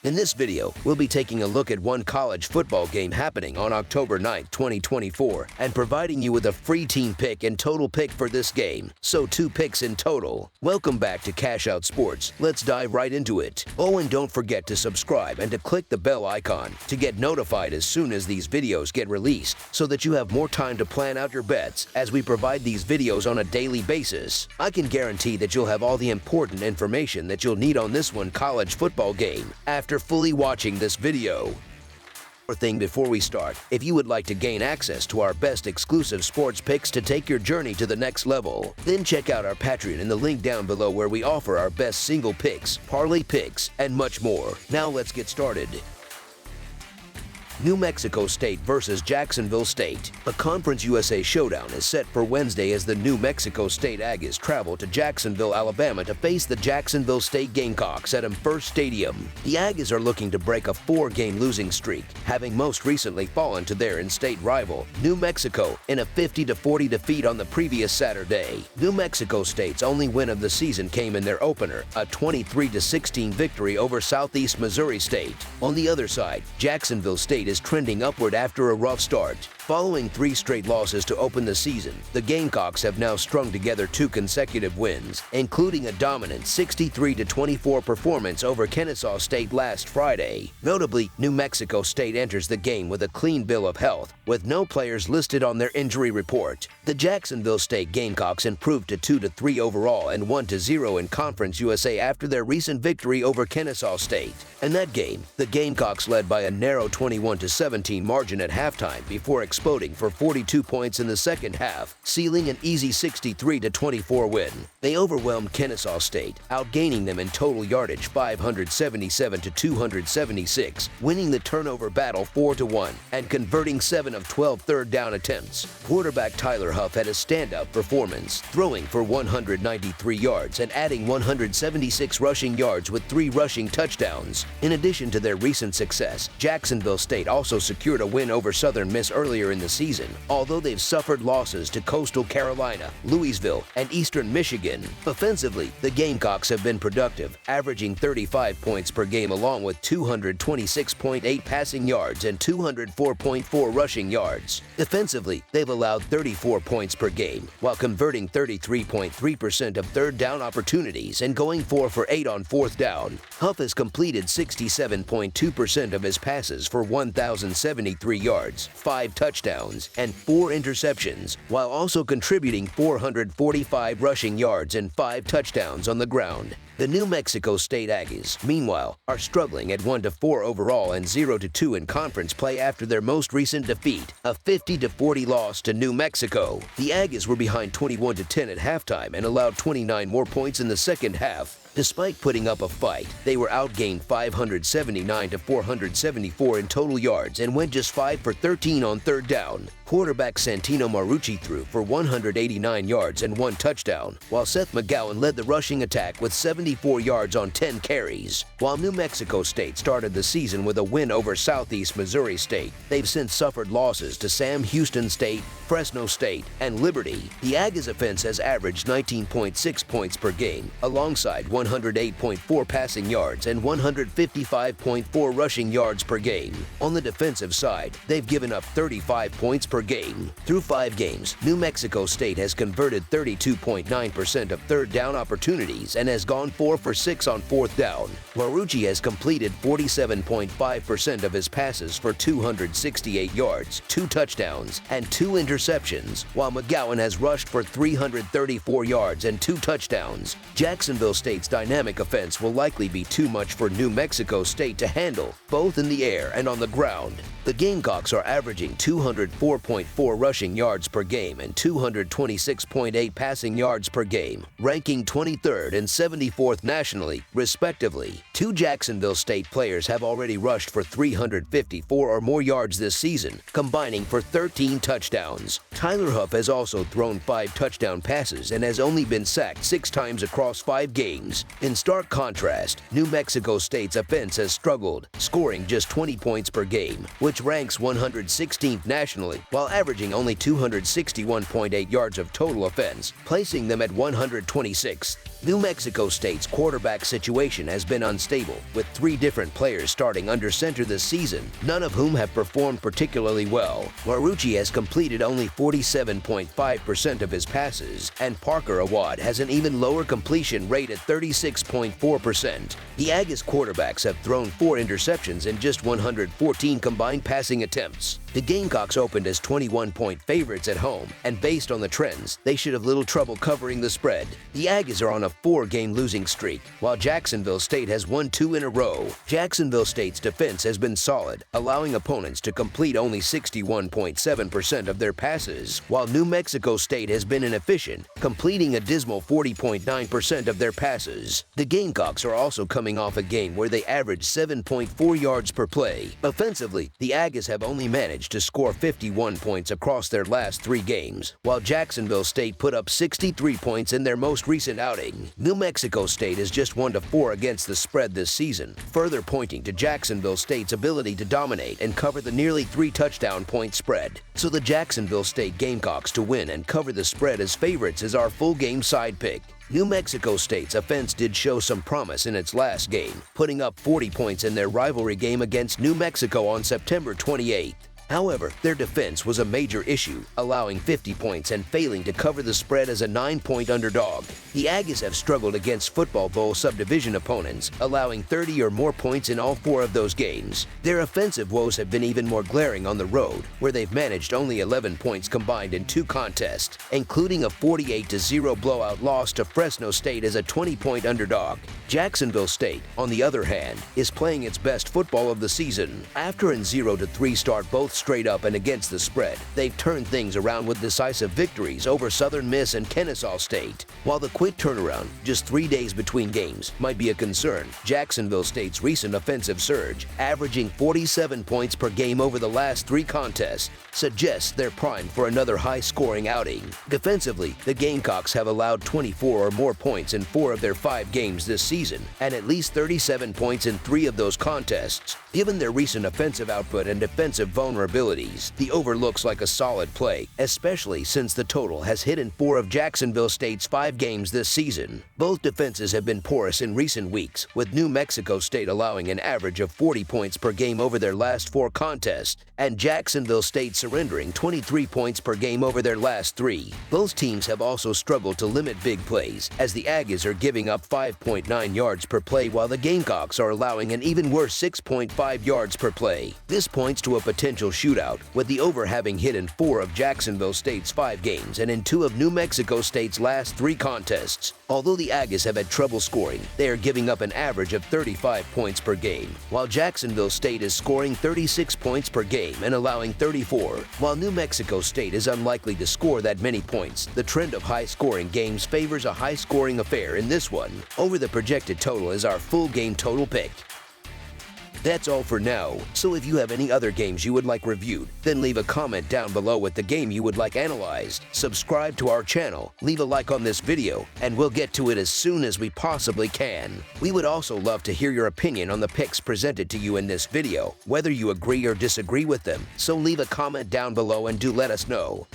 In this video, we'll be taking a look at one college football game happening on October 9, 2024, and providing you with a free team pick and total pick for this game, so 2 picks in total. Welcome back to Cash Out Sports. Let's dive right into it. Oh, and don't forget to subscribe and to click the bell icon to get notified as soon as these videos get released, so that you have more time to plan out your bets as we provide these videos on a daily basis. I can guarantee that you'll have all the important information that you'll need on this one college football game after fully watching this video. One more thing before we start, if you would like to gain access to our best exclusive sports picks to take your journey to the next level, then check out our Patreon in the link down below where we offer our best single picks, parlay picks, and much more. Now let's get started. New Mexico State versus Jacksonville State. A Conference USA showdown is set for Wednesday as the New Mexico State Aggies travel to Jacksonville, Alabama to face the Jacksonville State Gamecocks at First Stadium. The Aggies are looking to break a 4-game losing streak, having most recently fallen to their in-state rival, New Mexico, in a 50-40 defeat on the previous Saturday. New Mexico State's only win of the season came in their opener, a 23-16 victory over Southeast Missouri State. On the other side, Jacksonville State is trending upward after a rough start. Following 3 straight losses to open the season, the Gamecocks have now strung together 2 consecutive wins, including a dominant 63-24 performance over Kennesaw State last Friday. Notably, New Mexico State enters the game with a clean bill of health, with no players listed on their injury report. The Jacksonville State Gamecocks improved to 2-3 overall and 1-0 in Conference USA after their recent victory over Kennesaw State. In that game, the Gamecocks led by a narrow 21-17 margin at halftime before exploding for 42 points in the second half, sealing an easy 63-24 win. They overwhelmed Kennesaw State, outgaining them in total yardage 577-276, winning the turnover battle 4-1, and converting 7 of 12 third down attempts. Quarterback Tyler Huff had a standout performance, throwing for 193 yards and adding 176 rushing yards with 3 rushing touchdowns. In addition to their recent success, Jacksonville State also secured a win over Southern Miss earlier in the season, although they've suffered losses to Coastal Carolina, Louisville, and Eastern Michigan. Offensively, the Gamecocks have been productive, averaging 35 points per game along with 226.8 passing yards and 204.4 rushing yards. Defensively, they've allowed 34 points per game, while converting 33.3% of third down opportunities and going 4 for 8 on fourth down. Huff has completed 67.2% of his passes for 1,073 yards, 5 touchdowns, and 4 interceptions, while also contributing 445 rushing yards and 5 touchdowns on the ground. The New Mexico State Aggies, meanwhile, are struggling at 1-4 overall and 0-2 in conference play after their most recent defeat, a 50-40 loss to New Mexico. The Aggies were behind 21-10 at halftime and allowed 29 more points in the second half. Despite putting up a fight, they were outgained 579-474 in total yards and went just 5 for 13 on third down. Quarterback Santino Marucci threw for 189 yards and 1 touchdown, while Seth McGowan led the rushing attack with 74 yards on 10 carries. While New Mexico State started the season with a win over Southeast Missouri State, they've since suffered losses to Sam Houston State, Fresno State, and Liberty. The Aggies offense has averaged 19.6 points per game, alongside 108.4 passing yards and 155.4 rushing yards per game. On the defensive side, they've given up 35 points per game. Through 5 games, New Mexico State has converted 32.9% of third down opportunities and has gone 4 for 6 on fourth down. Marucci has completed 47.5% of his passes for 268 yards, 2 touchdowns, and 2 interceptions, while McGowan has rushed for 334 yards and 2 touchdowns. Jacksonville State's dynamic offense will likely be too much for New Mexico State to handle, both in the air and on the ground. The Gamecocks are averaging 204.4 rushing yards per game and 226.8 passing yards per game, ranking 23rd and 74th nationally, respectively. 2 Jacksonville State players have already rushed for 354 or more yards this season, combining for 13 touchdowns. Tyler Huff has also thrown 5 touchdown passes and has only been sacked 6 times across 5 games. In stark contrast, New Mexico State's offense has struggled, scoring just 20 points per game, which ranks 116th nationally, while averaging only 261.8 yards of total offense, placing them at 126th. New Mexico State's quarterback situation has been unstable, with 3 different players starting under center this season, none of whom have performed particularly well. Marucci has completed only 47.5% of his passes, and Parker Awad has an even lower completion rate at 36.4%. The Aggies quarterbacks have thrown 4 interceptions in just 114 combined passing attempts. The Gamecocks opened as 21-point favorites at home, and based on the trends, they should have little trouble covering the spread. The Aggies are on a 4-game losing streak, while Jacksonville State has won 2 in a row. Jacksonville State's defense has been solid, allowing opponents to complete only 61.7% of their passes, while New Mexico State has been inefficient, completing a dismal 40.9% of their passes. The Gamecocks are also coming off a game where they averaged 7.4 yards per play. Offensively, the Aggies have only managed to score 51 points across their last 3 games, while Jacksonville State put up 63 points in their most recent outing. New Mexico State is just 1-4 against the spread this season, further pointing to Jacksonville State's ability to dominate and cover the nearly 3 touchdown point spread. So the Jacksonville State Gamecocks to win and cover the spread as favorites is our full game side pick. New Mexico State's offense did show some promise in its last game, putting up 40 points in their rivalry game against New Mexico on September 28th. However, their defense was a major issue, allowing 50 points and failing to cover the spread as a 9-point underdog. The Aggies have struggled against Football Bowl subdivision opponents, allowing 30 or more points in all 4 of those games. Their offensive woes have been even more glaring on the road, where they've managed only 11 points combined in 2 contests, including a 48-0 blowout loss to Fresno State as a 20-point underdog. Jacksonville State, on the other hand, is playing its best football of the season. After an 0-3 start both straight up and against the spread, they've turned things around with decisive victories over Southern Miss and Kennesaw State. While the quick turnaround, just 3 days between games, might be a concern, Jacksonville State's recent offensive surge, averaging 47 points per game over the last 3 contests, suggests they're primed for another high-scoring outing. Defensively, the Gamecocks have allowed 24 or more points in 4 of their 5 games this season, and at least 37 points in 3 of those contests. Given their recent offensive output and defensive vulnerabilities, the over looks like a solid play, especially since the total has hit in 4 of Jacksonville State's 5 games this season. Both defenses have been porous in recent weeks, with New Mexico State allowing an average of 40 points per game over their last 4 contests, and Jacksonville State surrendering 23 points per game over their last 3. Both teams have also struggled to limit big plays, as the Aggies are giving up 5.9 yards per play while the Gamecocks are allowing an even worse 6.5 yards per play. This points to a potential shootout, with the over having hit in 4 of Jacksonville State's 5 games and in 2 of New Mexico State's last 3 contests. Although the Aggies have had trouble scoring, they are giving up an average of 35 points per game, while Jacksonville State is scoring 36 points per game and allowing 34. While New Mexico State is unlikely to score that many points, the trend of high-scoring games favors a high-scoring affair in this one. Over the projected total is our full game total pick. That's all for now, so if you have any other games you would like reviewed, then leave a comment down below with the game you would like analyzed. Subscribe to our channel, leave a like on this video, and we'll get to it as soon as we possibly can. We would also love to hear your opinion on the picks presented to you in this video, whether you agree or disagree with them, so leave a comment down below and do let us know.